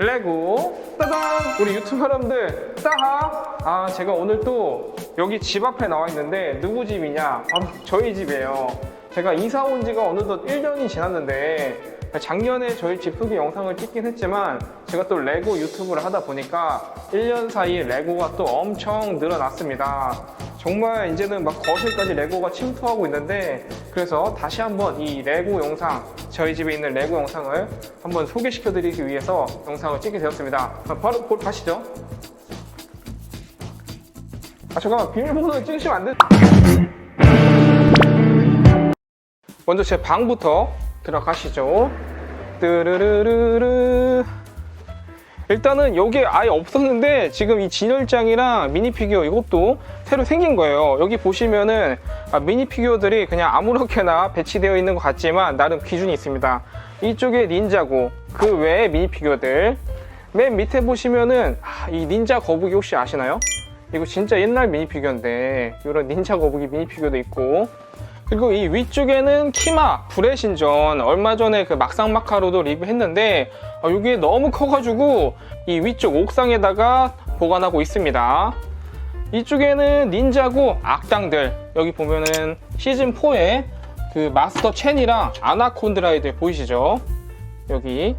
레고 따단! 우리 유튜브 여러분들 따하! 제가 오늘 또 여기 집 앞에 나와 있는데 누구 집이냐? 바로 저희 집이에요. 제가 이사 온 지가 어느덧 1년이 지났는데 작년에 저희 집 소개 영상을 찍긴 했지만 제가 또 레고 유튜브를 하다 보니까 1년 사이에 레고가 또 엄청 늘어났습니다. 정말 이제는 막 거실까지 레고가 침투하고 있는데 그래서 다시 한번 이 레고 영상, 저희 집에 있는 레고 영상을 한번 소개시켜 드리기 위해서 영상을 찍게 되었습니다. 바로 가시죠. 잠깐만, 비밀번호 찍으시면 안 돼. 먼저 제 방부터 들어가시죠. 뜨르르르르. 일단은 여기 아예 없었는데 지금 이 진열장이랑 미니피규어 이것도 새로 생긴 거예요. 여기 보시면은 미니피규어들이 그냥 아무렇게나 배치되어 있는 것 같지만 나름 기준이 있습니다. 이쪽에 닌자고, 그 외에 미니피규어들. 맨 밑에 보시면은 이 닌자 거북이 혹시 아시나요? 이거 진짜 옛날 미니피규어인데 이런 닌자 거북이 미니피규어도 있고, 그리고 이 위쪽에는 키마 불의 신전, 얼마 전에 그 막상막하로도 리뷰했는데 이게 너무 커가지고 이 위쪽 옥상에다가 보관하고 있습니다. 이쪽에는 닌자고 악당들, 여기 보면은 시즌4에 그 마스터 첸이랑 아나콘드라이들 보이시죠? 여기.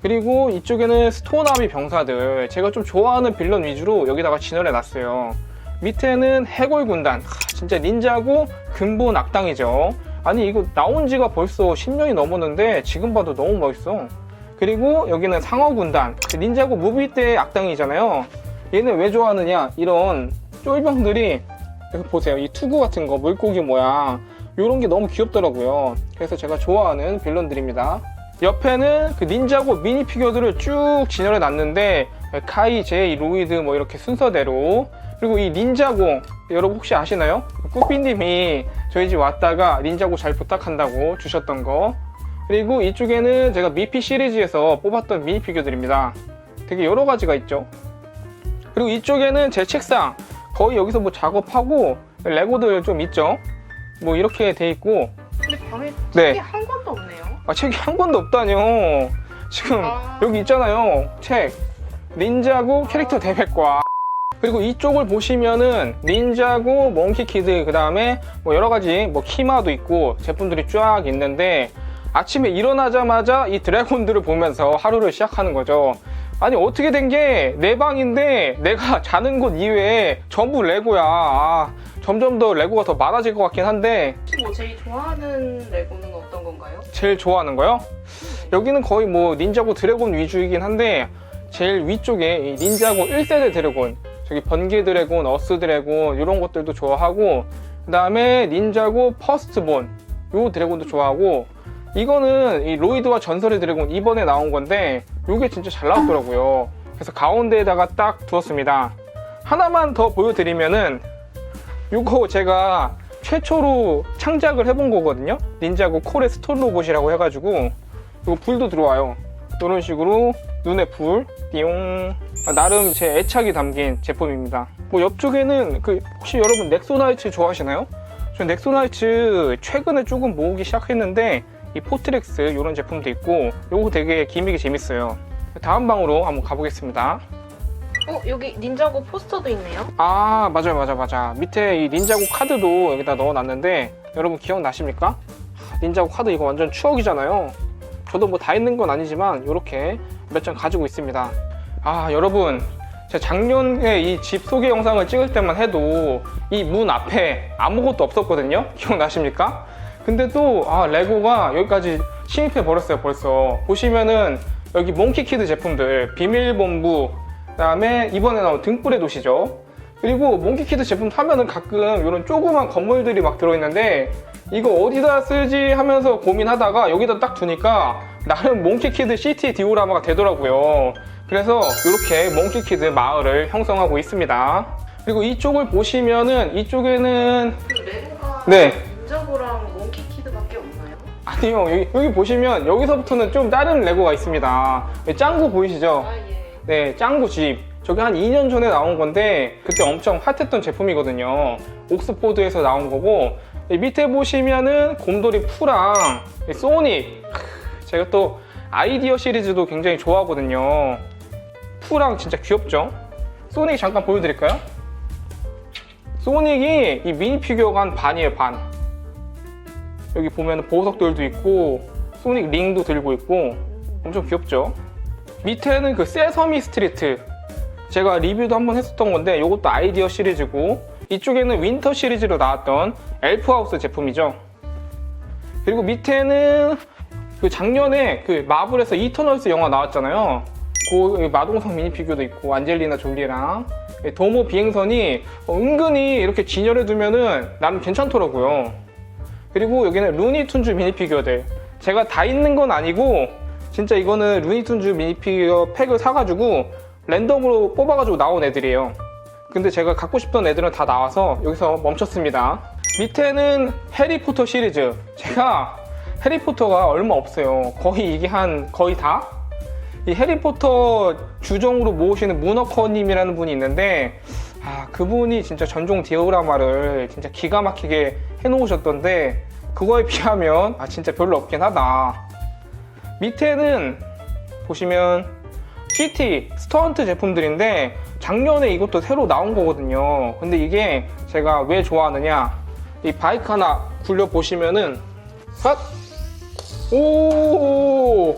그리고 이쪽에는 스토나미 병사들, 제가 좀 좋아하는 빌런 위주로 여기다가 진열해 놨어요. 밑에는 해골 군단, 진짜 닌자고 근본 악당이죠. 아니 이거 나온 지가 벌써 10년이 넘었는데 지금 봐도 너무 멋있어. 그리고 여기는 상어 군단, 닌자고 무비 때 악당이잖아요. 얘는 왜 좋아하느냐, 이런 쫄병들이, 여기 보세요, 이 투구 같은 거, 물고기 모양, 이런 게 너무 귀엽더라고요. 그래서 제가 좋아하는 빌런들입니다. 옆에는 그 닌자고 미니 피규어들을 쭉 진열해 놨는데 카이, 제이, 로이드 뭐 이렇게 순서대로. 그리고 이 닌자고, 여러분 혹시 아시나요? 꾸삐님이 저희 집 왔다가 닌자고 잘 부탁한다고 주셨던 거. 그리고 이쪽에는 제가 미피 시리즈에서 뽑았던 미니 피규어들입니다. 되게 여러 가지가 있죠. 그리고 이쪽에는 제 책상, 거의 여기서 뭐 작업하고 레고들 좀 있죠. 뭐 이렇게 돼 있고. 근데 방에 네. 책이 한 권도 없네요. 책이 한 권도 없다뇨. 지금 여기 있잖아요, 책. 닌자고 캐릭터 대백과. 그리고 이쪽을 보시면은 닌자고, 몽키키드, 그 다음에 뭐 여러가지 뭐 키마도 있고 제품들이 쫙 있는데, 아침에 일어나자마자 이 드래곤들을 보면서 하루를 시작하는 거죠. 아니 어떻게 된 게 내 방인데 내가 자는 곳 이외에 전부 레고야. 점점 더 레고가 더 많아질 것 같긴 한데. 혹시 뭐 제일 좋아하는 레고는 어떤 건가요? 제일 좋아하는 거요? 여기는 거의 뭐 닌자고 드래곤 위주이긴 한데, 제일 위쪽에 이 닌자고 1세대 드래곤, 저기 번개 드래곤, 어스 드래곤 이런 것들도 좋아하고, 그 다음에 닌자고 퍼스트본, 요 드래곤도 좋아하고, 이거는 이 로이드와 전설의 드래곤 이번에 나온 건데 요게 진짜 잘 나왔더라고요. 그래서 가운데에다가 딱 두었습니다. 하나만 더 보여드리면은, 요거 제가 최초로 창작을 해본 거거든요. 닌자고 콜의 스톤 로봇이라고 해가지고 요거 불도 들어와요. 이런 식으로 눈에 불, 띠용. 나름 제 애착이 담긴 제품입니다. 뭐 옆쪽에는 그 혹시 여러분 넥소나이츠 좋아하시나요? 저 넥소나이츠 최근에 조금 모으기 시작했는데 이 포트렉스 이런 제품도 있고, 요거 되게 기믹이 재밌어요. 다음 방으로 한번 가보겠습니다. 여기 닌자고 포스터도 있네요. 맞아. 밑에 이 닌자고 카드도 여기다 넣어놨는데 여러분 기억나십니까? 닌자고 카드 이거 완전 추억이잖아요. 저도 뭐 다 있는 건 아니지만 이렇게 몇 장 가지고 있습니다. 여러분, 제가 작년에 이 집 소개 영상을 찍을 때만 해도 이 문 앞에 아무것도 없었거든요. 기억나십니까? 근데 또 레고가 여기까지 침입해 버렸어요. 벌써 보시면은 여기 몽키키드 제품들, 비밀본부, 그 다음에 이번에 나온 등불의 도시죠. 그리고 몽키키드 제품 사면은 가끔 이런 조그만 건물들이 막 들어있는데 이거 어디다 쓰지 하면서 고민하다가 여기다 딱 두니까 나름 몽키키드 시티 디오라마가 되더라고요. 그래서 이렇게 몽키키드 마을을 형성하고 있습니다. 그리고 이쪽을 보시면은 이쪽에는 그 레고가 네. 닌자고랑 몽키키드밖에 없나요? 아니요, 여기 보시면 여기서부터는 좀 다른 레고가 있습니다. 짱구 보이시죠? 예. 네, 짱구 집. 저게 한 2년 전에 나온 건데 그때 엄청 핫했던 제품이거든요. 옥스포드에서 나온 거고, 밑에 보시면은 곰돌이 푸랑 소닉. 제가 또 아이디어 시리즈도 굉장히 좋아하거든요. 푸랑 진짜 귀엽죠? 소닉 잠깐 보여드릴까요? 소닉이 이 미니 피규어가 한 반이에요, 반. 여기 보면 보석들도 있고 소닉 링도 들고 있고 엄청 귀엽죠? 밑에는 그 세서미 스트리트, 제가 리뷰도 한번 했었던 건데 이것도 아이디어 시리즈고, 이쪽에는 윈터 시리즈로 나왔던 엘프하우스 제품이죠. 그리고 밑에는 그 작년에 그 마블에서 이터널스 영화 나왔잖아요. 그 마동석 미니피규어도 있고 안젤리나 졸리랑 도모 비행선이 은근히 이렇게 진열해 두면은 나름 괜찮더라고요. 그리고 여기는 루니툰즈 미니피규어들, 제가 다 있는 건 아니고 진짜 이거는 루니툰즈 미니피규어 팩을 사가지고 랜덤으로 뽑아가지고 나온 애들이에요. 근데 제가 갖고 싶던 애들은 다 나와서 여기서 멈췄습니다. 밑에는 해리포터 시리즈, 제가 해리포터가 얼마 없어요. 거의 이게 거의 다? 이 해리포터 주종으로 모으시는 문어커님이라는 분이 있는데, 그분이 진짜 전종 디오라마를 진짜 기가 막히게 해놓으셨던데 그거에 비하면 진짜 별로 없긴 하다. 밑에는 보시면 CT 스턴트 제품들인데 작년에 이것도 새로 나온 거거든요. 근데 이게 제가 왜 좋아하느냐, 이 바이크 하나 굴려보시면은 샷! 오!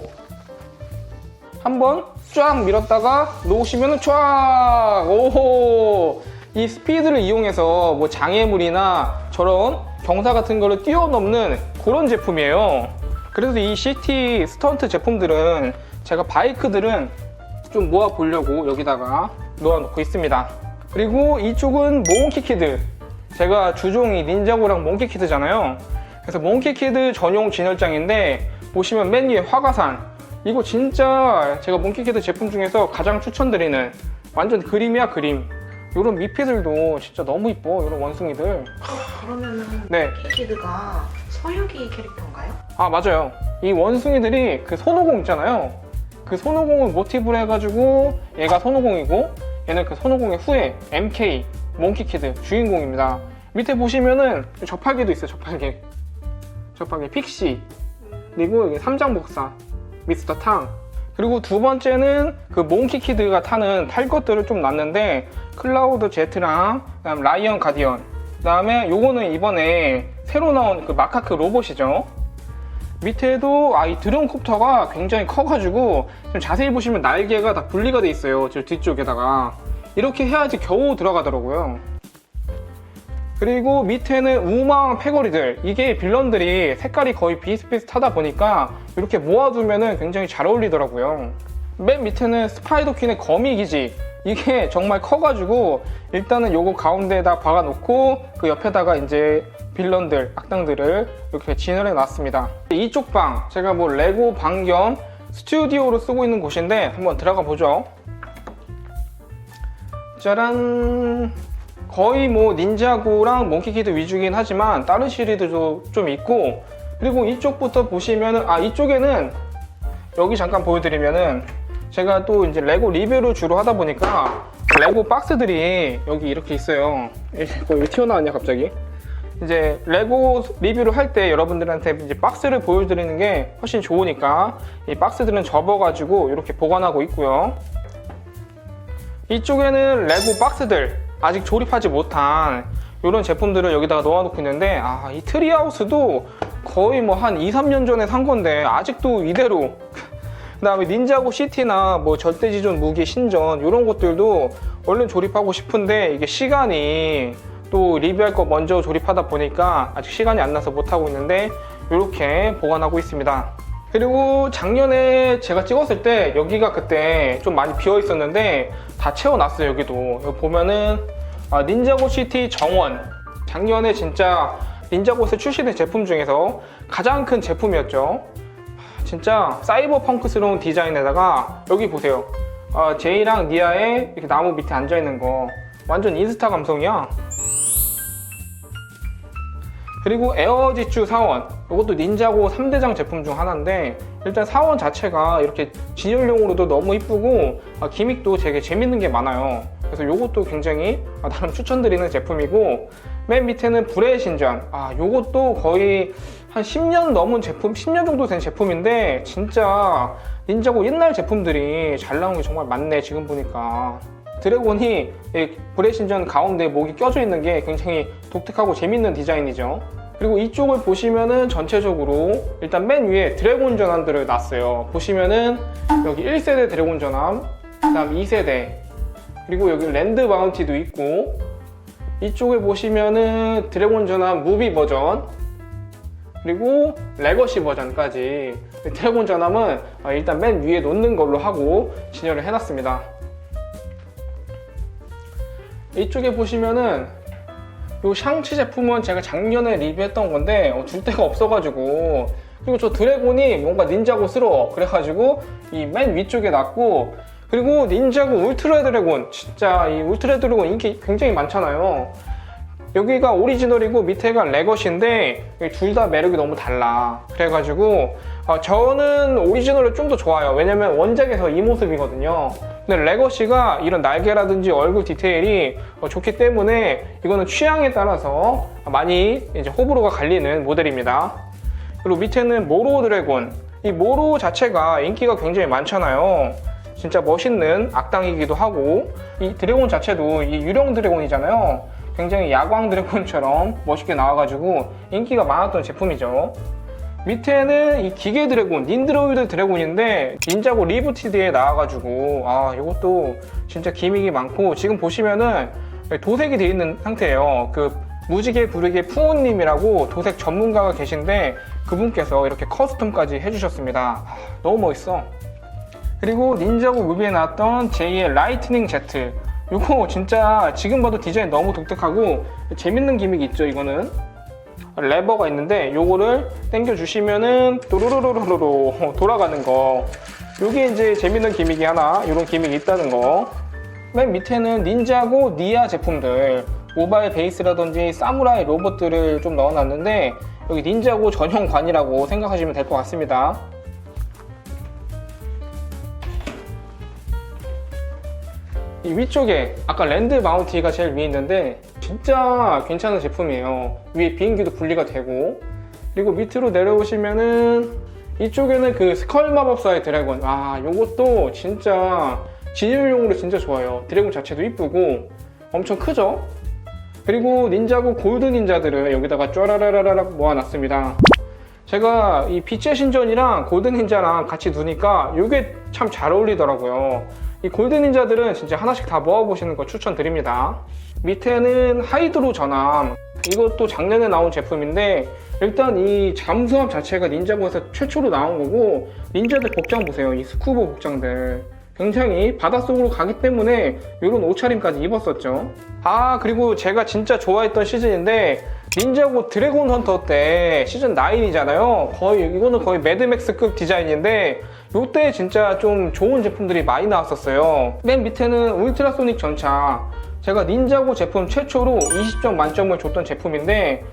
한번 쫙 밀었다가 놓으시면은 쫙! 오호! 이 스피드를 이용해서 뭐 장애물이나 저런 경사 같은 거를 뛰어넘는 그런 제품이에요. 그래서 이 CT 스턴트 제품들은 제가 바이크들은 좀 모아 보려고 여기다가 놓아 놓고 있습니다. 그리고 이쪽은 몽키키드, 제가 주종이 닌자고랑 몽키키드잖아요. 그래서 몽키키드 전용 진열장인데 보시면 맨 위에 화가산, 이거 진짜 제가 몽키키드 제품 중에서 가장 추천드리는 완전 그림이야, 그림. 이런 미피들도 진짜 너무 이뻐, 이런 원숭이들. 그러면은 네. 키키드가 서유기 캐릭터인가요? 맞아요. 이 원숭이들이 그 손오공 있잖아요. 그 손오공을 모티브로 해가지고 얘가 손오공이고 얘는 그 손오공의 후예 MK 몽키키드 주인공입니다. 밑에 보시면은 저팔계도 있어요. 저팔계 픽시, 그리고 여기 삼장복사 미스터 탕. 그리고 두 번째는 그 몽키키드가 타는 탈 것들을 좀 놨는데 클라우드 제트랑 그다음 라이언 가디언, 그다음에 요거는 이번에 새로 나온 그 마카크 로봇이죠. 밑에도 이 드론콥터가 굉장히 커가지고 좀 자세히 보시면 날개가 다 분리가 돼 있어요. 저 뒤쪽에다가 이렇게 해야지 겨우 들어가더라고요. 그리고 밑에는 우망 패거리들, 이게 빌런들이 색깔이 거의 비슷비슷하다 보니까 이렇게 모아두면 굉장히 잘 어울리더라고요. 맨 밑에는 스파이더 퀸의 거미 기지, 이게 정말 커가지고 일단은 요거 가운데에다 박아놓고 그 옆에다가 이제 빌런들, 악당들을 이렇게 진열해 놨습니다. 이쪽 방, 제가 뭐 레고 방 겸 스튜디오로 쓰고 있는 곳인데 한번 들어가 보죠. 짜란! 거의 뭐 닌자고랑 몽키키드 위주긴 하지만 다른 시리즈도 좀 있고, 그리고 이쪽부터 보시면은 이쪽에는 여기 잠깐 보여드리면은 제가 또 이제 레고 리뷰를 주로 하다 보니까 레고 박스들이 여기 이렇게 있어요. 이거 왜 튀어나왔냐 갑자기? 이제 레고 리뷰를 할 때 여러분들한테 이제 박스를 보여드리는 게 훨씬 좋으니까 이 박스들은 접어가지고 이렇게 보관하고 있고요. 이쪽에는 레고 박스들, 아직 조립하지 못한 이런 제품들을 여기다가 넣어놓고 있는데, 이 트리하우스도 거의 뭐 한 2-3년 전에 산 건데 아직도 이대로. 그 다음에 닌자고 시티나 뭐 절대지존 무기 신전 이런 것들도 얼른 조립하고 싶은데 이게 시간이, 또 리뷰할 거 먼저 조립하다 보니까 아직 시간이 안 나서 못하고 있는데 이렇게 보관하고 있습니다. 그리고 작년에 제가 찍었을 때 여기가 그때 좀 많이 비어 있었는데 다 채워놨어요. 여기도 여기 보면은 닌자고 시티 정원, 작년에 진짜 닌자고에서 출시된 제품 중에서 가장 큰 제품이었죠. 진짜 사이버펑크스러운 디자인에다가 여기 보세요. 제이랑 니아의 이렇게 나무 밑에 앉아있는 거 완전 인스타 감성이야. 그리고 에어지추 사원, 이것도 닌자고 3대장 제품 중 하나인데 일단 사원 자체가 이렇게 진열용으로도 너무 이쁘고 기믹도 되게 재밌는 게 많아요. 그래서 요것도 굉장히 나름 추천드리는 제품이고, 맨 밑에는 불의 신전. 요것도 거의 한 10년 넘은 제품, 10년 정도 된 제품인데 진짜 닌자고 옛날 제품들이 잘 나온 게 정말 많네 지금 보니까. 드래곤이 이 불의 신전 가운데 목이 껴져 있는 게 굉장히 독특하고 재밌는 디자인이죠. 그리고 이쪽을 보시면은 전체적으로 일단 맨 위에 드래곤 전함들을 놨어요. 보시면은 여기 1세대 드래곤 전함, 그다음 2세대, 그리고 여기 랜드 마운티도 있고, 이쪽에 보시면은 드래곤 전함 무비 버전, 그리고 레거시 버전까지. 드래곤 전함은 일단 맨 위에 놓는 걸로 하고 진열을 해놨습니다. 이쪽에 보시면은 요 샹치 제품은 제가 작년에 리뷰했던 건데 줄 데가 없어가지고, 그리고 저 드래곤이 뭔가 닌자고스러워 그래가지고 이 맨 위쪽에 놨고, 그리고 닌자고 울트라 드래곤, 진짜 이 울트라 드래곤 인기 굉장히 많잖아요. 여기가 오리지널이고 밑에가 레거시인데 둘 다 매력이 너무 달라. 그래가지고 저는 오리지널을 좀 더 좋아요. 왜냐면 원작에서 이 모습이거든요. 근데 레거시가 이런 날개라든지 얼굴 디테일이 좋기 때문에 이거는 취향에 따라서 많이 이제 호불호가 갈리는 모델입니다. 그리고 밑에는 모로 드래곤. 이 모로 자체가 인기가 굉장히 많잖아요. 진짜 멋있는 악당이기도 하고, 이 드래곤 자체도 이 유령 드래곤이잖아요. 굉장히 야광 드래곤처럼 멋있게 나와가지고 인기가 많았던 제품이죠. 밑에는 이 기계 드래곤, 닌드로이드 드래곤인데 닌자고 리부티드에 나와가지고 이것도 진짜 기믹이 많고, 지금 보시면은 도색이 되어 있는 상태예요. 그 무지개 부르게 푸우님이라고 도색 전문가가 계신데 그분께서 이렇게 커스텀까지 해주셨습니다. 너무 멋있어. 그리고 닌자고 무비에 나왔던 제2의 라이트닝 제트. 이거 진짜 지금 봐도 디자인 너무 독특하고 재밌는 기믹이 있죠. 이거는 레버가 있는데 요거를 당겨 주시면은 또로로로로로 돌아가는 거. 요게 이제 재밌는 기믹이 하나, 이런 기믹이 있다는 거. 맨 밑에는 닌자고 니아 제품들, 모바일 베이스라든지 사무라이 로봇들을 좀 넣어놨는데 여기 닌자고 전용관이라고 생각하시면 될 것 같습니다. 이 위쪽에 아까 랜드 마운티가 제일 위에 있는데 진짜 괜찮은 제품이에요. 위에 비행기도 분리가 되고, 그리고 밑으로 내려오시면은 이쪽에는 그 스컬 마법사의 드래곤. 요것도 진짜 진열용으로 진짜 좋아요. 드래곤 자체도 이쁘고 엄청 크죠? 그리고 닌자고 골드 닌자들을 여기다가 쫘라라라락 모아놨습니다. 제가 이 빛의 신전이랑 골드 닌자랑 같이 두니까 이게 참 잘 어울리더라고요. 이 골드 닌자들은 진짜 하나씩 다 모아보시는 거 추천드립니다. 밑에는 하이드로 전함. 이것도 작년에 나온 제품인데 일단 이 잠수함 자체가 닌자고에서 최초로 나온 거고, 닌자들 복장 보세요. 이 스쿠버 복장들 굉장히 바닷속으로 가기 때문에 이런 옷차림까지 입었었죠. 그리고 제가 진짜 좋아했던 시즌인데 닌자고 드래곤 헌터 때 시즌 9이잖아요. 이거는 거의 매드맥스급 디자인인데 요때 진짜 좀 좋은 제품들이 많이 나왔었어요. 맨 밑에는 울트라소닉 전차. 제가 닌자고 제품 최초로 20점 만점을 줬던 제품인데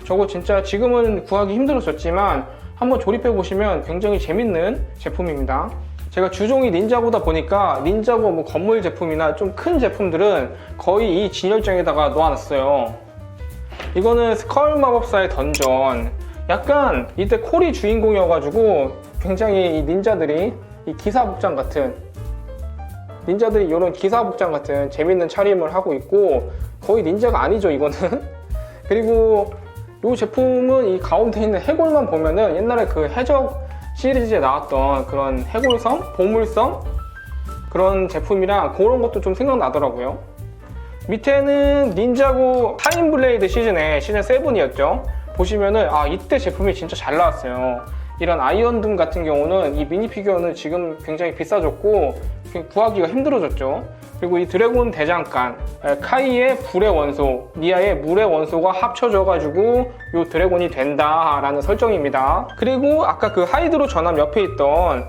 저거 진짜 지금은 구하기 힘들어졌지만 한번 조립해 보시면 굉장히 재밌는 제품입니다. 제가 주종이 닌자고다 보니까 닌자고 뭐 건물 제품이나 좀 큰 제품들은 거의 이 진열장에다가 놓아놨어요. 이거는 스컬 마법사의 던전. 약간 이때 콜이 주인공이어가지고 굉장히 이 닌자들이 이 기사 복장 같은, 닌자들이 이런 기사 복장 같은 재밌는 차림을 하고 있고, 거의 닌자가 아니죠 이거는. 그리고 이 제품은 이 가운데 있는 해골만 보면은 옛날에 그 해적 시리즈에 나왔던 그런 해골섬? 보물섬? 그런 제품이랑 그런 것도 좀 생각나더라고요. 밑에는 닌자고 타임블레이드 시즌 7이었죠. 보시면은 이때 제품이 진짜 잘 나왔어요. 이런 아이언둠 같은 경우는 이 미니 피규어는 지금 굉장히 비싸졌고 구하기가 힘들어졌죠. 그리고 이 드래곤 대장간, 카이의 불의 원소, 니아의 물의 원소가 합쳐져가지고 이 드래곤이 된다라는 설정입니다. 그리고 아까 그 하이드로 전함 옆에 있던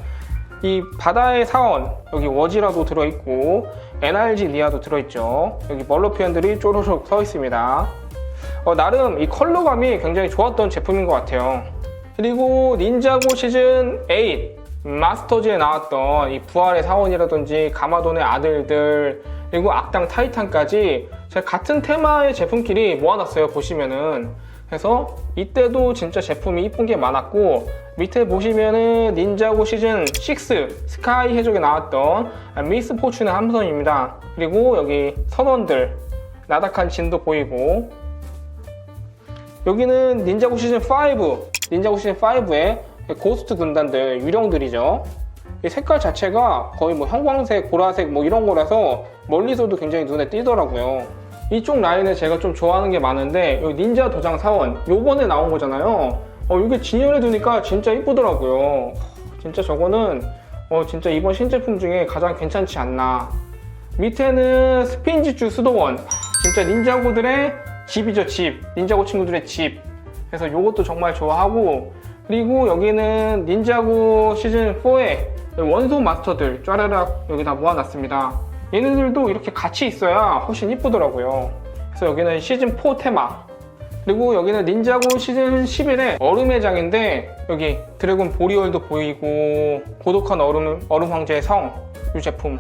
이 바다의 사원, 여기 워지라도 들어있고 NRG 니아도 들어있죠. 여기 멀로피언들이 쪼르륵 서 있습니다. 나름 이 컬러감이 굉장히 좋았던 제품인 것 같아요. 그리고 닌자고 시즌 8 마스터즈에 나왔던 이 부활의 사원이라든지 가마돈의 아들들, 그리고 악당 타이탄까지 제가 같은 테마의 제품끼리 모아놨어요. 보시면은. 그래서 이때도 진짜 제품이 이쁜 게 많았고, 밑에 보시면은 닌자고 시즌 6 스카이 해적에 나왔던 미스 포춘의 함선입니다. 그리고 여기 선원들 나닥한 진도 보이고, 여기는 닌자고 시즌 5 닌자고 시즌 5의 고스트 군단들 유령들이죠. 이 색깔 자체가 거의 뭐 형광색, 보라색 뭐 이런 거라서 멀리서도 굉장히 눈에 띄더라고요. 이쪽 라인에 제가 좀 좋아하는 게 많은데, 여기 닌자 도장 사원 요번에 나온 거잖아요. 이게 진열해 두니까 진짜 이쁘더라고요. 진짜 저거는 진짜 이번 신제품 중에 가장 괜찮지 않나. 밑에는 스핀지주 수도원, 진짜 닌자고들의 집이죠. 집, 닌자고 친구들의 집. 그래서 요것도 정말 좋아하고, 그리고 여기는 닌자고 시즌 4의 원소 마스터들 쫘라락 여기다 모아놨습니다. 얘네들도 이렇게 같이 있어야 훨씬 이쁘더라고요. 그래서 여기는 시즌 4 테마, 그리고 여기는 닌자고 시즌 11의 얼음의 장인데, 여기 드래곤 보리얼도 보이고 고독한 얼음 황제의 성, 이 제품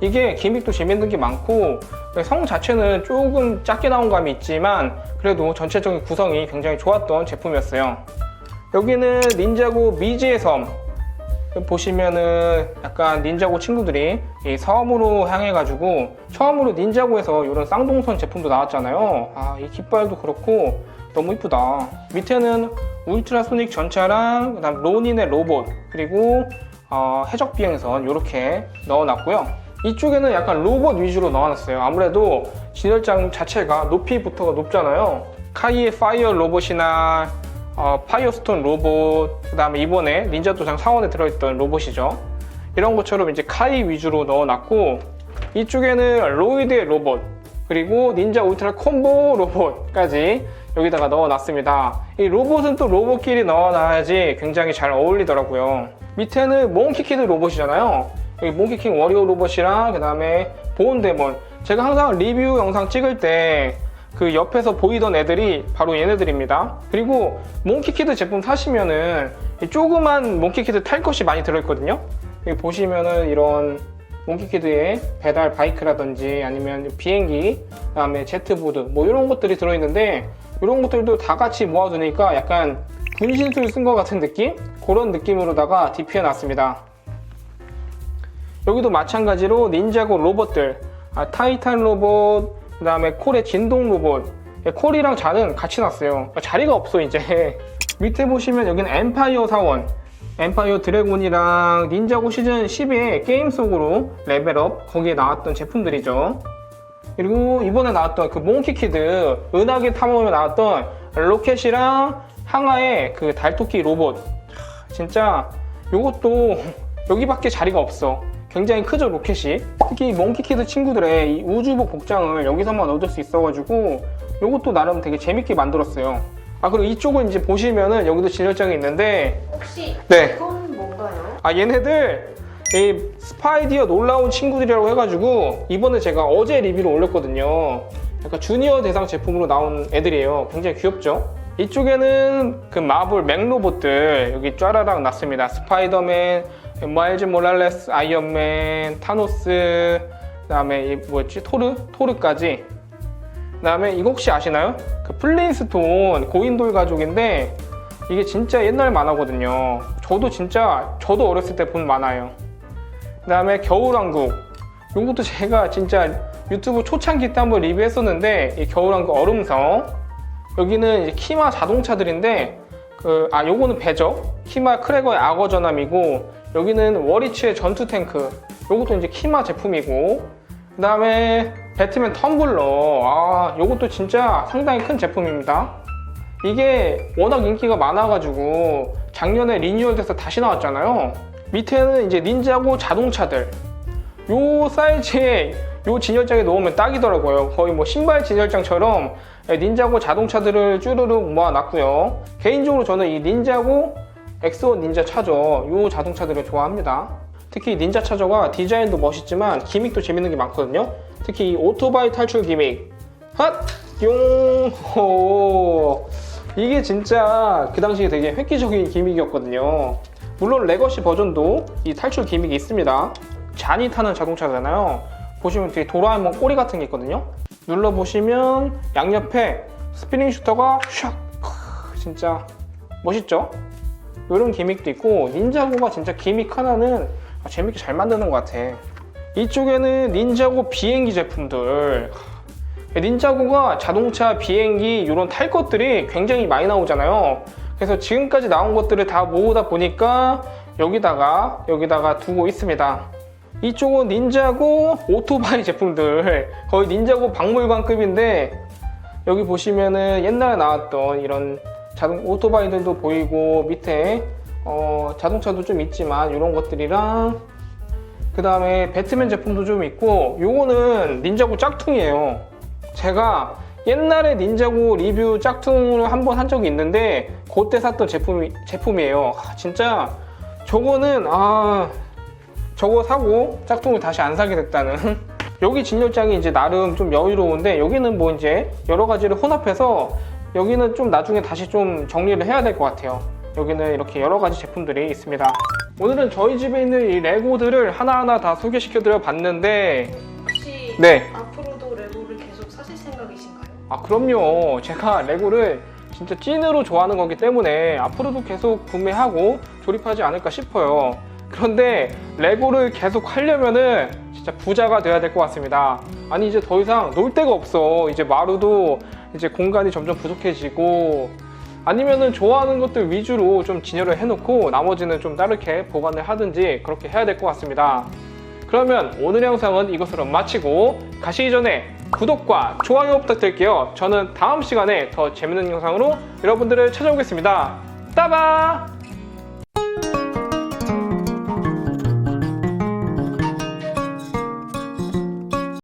이게 기믹도 재밌는 게 많고, 성 자체는 조금 작게 나온 감이 있지만 그래도 전체적인 구성이 굉장히 좋았던 제품이었어요. 여기는 닌자고 미지의 섬, 보시면은 약간 닌자고 친구들이 이 섬으로 향해가지고 처음으로 닌자고에서 이런 쌍동선 제품도 나왔잖아요. 이 깃발도 그렇고 너무 이쁘다. 밑에는 울트라소닉 전차랑 그다음 로닌의 로봇, 그리고 해적 비행선 이렇게 넣어놨고요. 이쪽에는 약간 로봇 위주로 넣어놨어요. 아무래도 진열장 자체가 높이부터가 높잖아요. 카이의 파이어 로봇이나 파이어스톤 로봇, 그 다음에 이번에 닌자 도장 사원에 들어있던 로봇이죠. 이런 것처럼 이제 카이 위주로 넣어놨고, 이쪽에는 로이드의 로봇, 그리고 닌자 울트라 콤보 로봇까지 여기다가 넣어놨습니다. 이 로봇은 또 로봇끼리 넣어놔야지 굉장히 잘 어울리더라고요. 밑에는 몽키키드 로봇이잖아요. 여기 몽키킹 워리어 로봇이랑 그 다음에 보온데몬, 제가 항상 리뷰 영상 찍을 때 그 옆에서 보이던 애들이 바로 얘네들입니다. 그리고 몽키키드 제품 사시면은 이 조그만 몽키키드 탈 것이 많이 들어있거든요. 여기 보시면은 이런 몽키키드의 배달 바이크라든지 아니면 비행기, 그 다음에 제트보드 뭐 이런 것들이 들어있는데, 이런 것들도 다 같이 모아두니까 약간 분신술 쓴 것 같은 느낌? 그런 느낌으로다가 DP해 놨습니다. 여기도 마찬가지로 닌자고 로봇들, 타이탄 로봇, 그 다음에 콜의 진동 로봇, 콜이랑 잔은 같이 놨어요. 자리가 없어 이제. 밑에 보시면 여기는 엠파이어 사원, 엠파이어 드래곤이랑 닌자고 시즌 12의 게임 속으로 레벨업, 거기에 나왔던 제품들이죠. 그리고 이번에 나왔던 그 몽키키드 은하계 탐험에 나왔던 로켓이랑 항아의 그 달토끼 로봇, 진짜 요것도 여기밖에 자리가 없어. 굉장히 크죠, 로켓이. 특히 몽키키드 친구들의 이 우주복 복장을 여기서만 얻을 수 있어가지고 요것도 나름 되게 재밌게 만들었어요. 그리고 이쪽은 이제 보시면은 여기도 진열장이 있는데, 혹시 네. 이건 뭔가요? 얘네들 이 스파이디어 놀라운 친구들이라고 해가지고 이번에 제가 어제 리뷰를 올렸거든요. 약간 주니어 대상 제품으로 나온 애들이에요. 굉장히 귀엽죠? 이쪽에는 그 마블 맥로봇들 여기 쫘라락 났습니다. 스파이더맨, 마일즈 모랄레스, 아이언맨, 타노스, 그 다음에 이 뭐였지? 토르까지. 그 다음에 이거 혹시 아시나요? 그 플린스톤 고인돌 가족인데 이게 진짜 옛날 만화거든요. 저도 어렸을 때 본 만화예요. 그 다음에 겨울왕국, 이것도 제가 진짜 유튜브 초창기 때 한번 리뷰했었는데, 이 겨울왕국 얼음성, 여기는 이제 키마 자동차들인데 요거는 배죠. 키마 크래거의 악어 전함이고, 여기는 워리츠의 전투 탱크, 요것도 이제 키마 제품이고, 그 다음에 배트맨 텀블러, 요것도 진짜 상당히 큰 제품입니다. 이게 워낙 인기가 많아가지고 작년에 리뉴얼돼서 다시 나왔잖아요. 밑에는 이제 닌자고 자동차들, 요 사이즈에 요 진열장에 놓으면 딱이더라고요. 거의 뭐 신발 진열장처럼 닌자고 자동차들을 쭈르륵 모아놨고요. 개인적으로 저는 이 닌자고 엑소 닌자 차저, 요 자동차들을 좋아합니다. 특히 닌자 차저가 디자인도 멋있지만 기믹도 재밌는 게 많거든요. 특히 이 오토바이 탈출 기믹, 핫! 용! 호! 이게 진짜 그 당시에 되게 획기적인 기믹이었거든요. 물론 레거시 버전도 이 탈출 기믹이 있습니다. 잔이 타는 자동차잖아요. 보시면 뒤에 도라에몽 꼬리 같은 게 있거든요. 눌러보시면 양옆에 스피닝 슈터가 샥 진짜 멋있죠? 이런 기믹도 있고 닌자고가 진짜 기믹 하나는 재밌게 잘 만드는 것 같아. 이쪽에는 닌자고 비행기 제품들. 닌자고가 자동차, 비행기 이런 탈 것들이 굉장히 많이 나오잖아요. 그래서 지금까지 나온 것들을 다 모으다 보니까 여기다가 두고 있습니다. 이쪽은 닌자고 오토바이 제품들, 거의 닌자고 박물관급인데 여기 보시면은 옛날에 나왔던 이런 오토바이들도 보이고 밑에 자동차도 좀 있지만 이런 것들이랑 그 다음에 배트맨 제품도 좀 있고 요거는 닌자고 짝퉁이에요. 제가 옛날에 닌자고 리뷰 짝퉁을 한번 한 적이 있는데 그때 샀던 제품이에요. 진짜 저거는 저거 사고 짝퉁을 다시 안 사게 됐다는. 여기 진열장이 이제 나름 좀 여유로운데 여기는 뭐 이제 여러 가지를 혼합해서 여기는 좀 나중에 다시 좀 정리를 해야 될 것 같아요. 여기는 이렇게 여러 가지 제품들이 있습니다. 오늘은 저희 집에 있는 이 레고들을 하나하나 다 소개시켜 드려 봤는데 혹시 네. 앞으로도 레고를 계속 사실 생각이신가요? 그럼요. 제가 레고를 진짜 찐으로 좋아하는 거기 때문에 앞으로도 계속 구매하고 조립하지 않을까 싶어요. 그런데 레고를 계속 하려면은 진짜 부자가 돼야 될 것 같습니다. 아니 이제 더 이상 놀 데가 없어. 이제 마루도 이제 공간이 점점 부족해지고 아니면은 좋아하는 것들 위주로 좀 진열을 해놓고 나머지는 좀 다르게 보관을 하든지 그렇게 해야 될 것 같습니다. 그러면 오늘 영상은 이것으로 마치고 가시기 전에 구독과 좋아요 부탁드릴게요. 저는 다음 시간에 더 재밌는 영상으로 여러분들을 찾아오겠습니다. 따바!